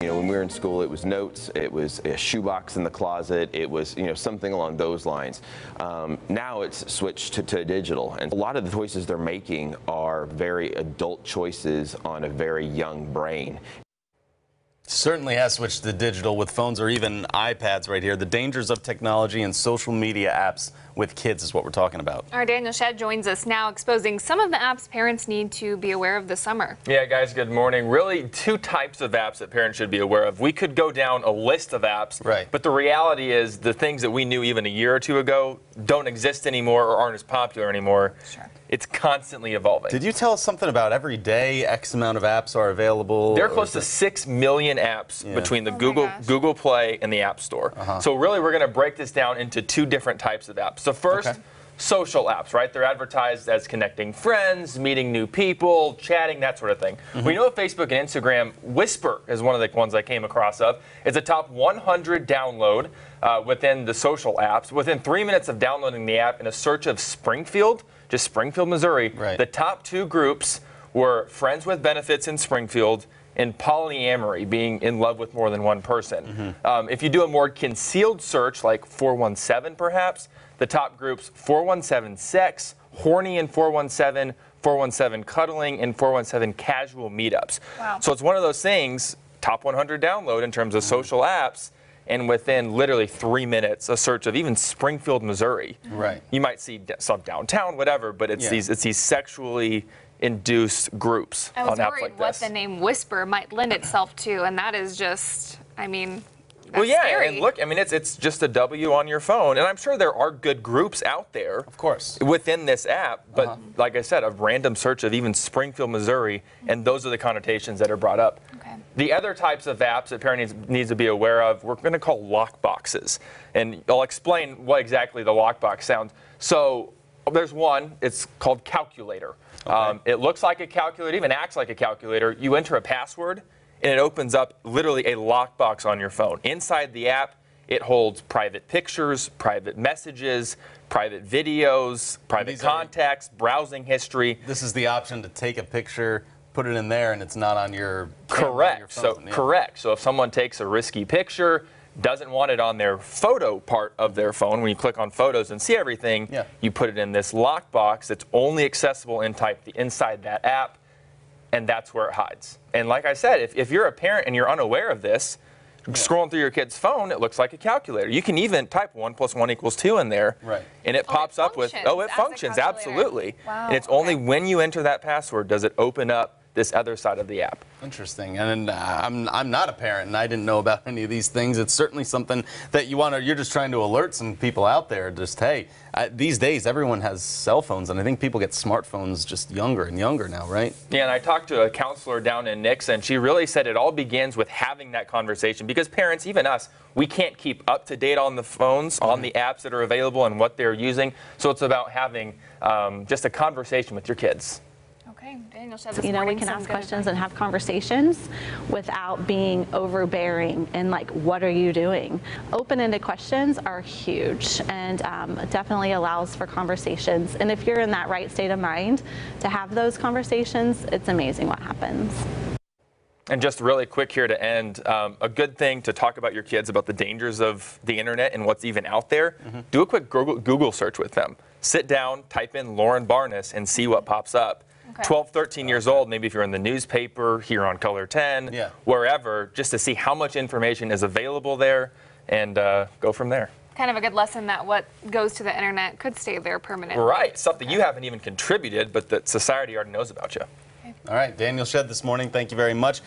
You know, when we were in school, it was notes, it was a shoebox in the closet, it was, you know, something along those lines. Now it's switched to digital, and a lot of the choices they're making are very adult choices on a very young brain. Certainly has switched to digital with phones or even iPads right here. The dangers of technology and social media apps with kids is what we're talking about. Our Daniel Shedd joins us now, exposing some of the apps parents need to be aware of this summer. Yeah, guys, good morning. Really, two types of apps that parents should be aware of. We could go down a list of apps, right, but the reality is the things that we knew even a year or two ago don't exist anymore or aren't as popular anymore. Sure. It's constantly evolving. Did you tell us something about every day X amount of apps are available? There are close to 6 million apps between the Google Play and the App Store. So really, we're going to break this down into two different types of apps. So first, social apps, right? They're advertised as connecting friends, meeting new people, chatting, that sort of thing. We know Facebook and Instagram, Whisper is one of the ones I came across of. It's a top 100 download within the social apps. Within 3 minutes of downloading the app in a search of Springfield, just Springfield, Missouri, the top two groups were friends with benefits in Springfield and polyamory, being in love with more than one person. If you do a more concealed search, like 417 perhaps, the top groups 417 sex, horny in 417, 417 cuddling, and 417 casual meetups. So it's one of those things, top 100 download in terms of social apps, and within literally 3 minutes, a search of even Springfield, Missouri. You might see some downtown, whatever, but it's these sexually induced groups on apps like this. I was worried what the name Whisper might lend itself to, and that is just, I mean, well, yeah, scary. and look, I mean, it's just a W on your phone, and I'm sure there are good groups out there, of course, within this app. But like I said, a random search of even Springfield, Missouri, and those are the connotations that are brought up. The other types of apps that parents needs to be aware of, we're going to call lock boxes, and I'll explain what exactly the lockbox sounds. So there's one, it's called Calculator. It looks like a calculator, even acts like a calculator. You enter a password, and it opens up literally a lockbox on your phone. Inside the app, it holds private pictures, private messages, private videos, private contacts, browsing history. This is the option to take a picture, put it in there, and it's not on your correct. So if someone takes a risky picture, doesn't want it on their photo part of their phone, when you click on photos and see everything, you put it in this lockbox that's only accessible inside that app, and that's where it hides. And like I said, if you're a parent and you're unaware of this, scrolling through your kid's phone, it looks like a calculator. You can even type 1 + 1 = 2 in there, and it pops up with, it functions, absolutely. And it's only when you enter that password does it open up this other side of the app. Interesting. And I'm not a parent, and I didn't know about any of these things. It's certainly something that you're just trying to alert some people out there. Just, hey, these days everyone has cell phones, and I think people get smartphones just younger and younger now, right? Yeah, and I talked to a counselor down in Nixa, and she really said it all begins with having that conversation, because parents, even us, we can't keep up to date on the phones, on the apps that are available and what they're using. So it's about having just a conversation with your kids. Daniel Shedd, you know, we can ask questions and have conversations without being overbearing and like, what are you doing? Open-ended questions are huge, and definitely allows for conversations. And if you're in that right state of mind to have those conversations, it's amazing what happens. And just really quick here to end, a good thing to talk about your kids about the dangers of the internet and what's even out there. Do a quick Google search with them. Sit down, type in Lauren Barnes, and see what pops up. 12, 13 years old, maybe if you're in the newspaper, here on Color 10, wherever, just to see how much information is available there, and go from there. Kind of a good lesson that what goes to the internet could stay there permanently. Right, something you haven't even contributed, but that society already knows about you. All right, Daniel Shedd this morning, thank you very much.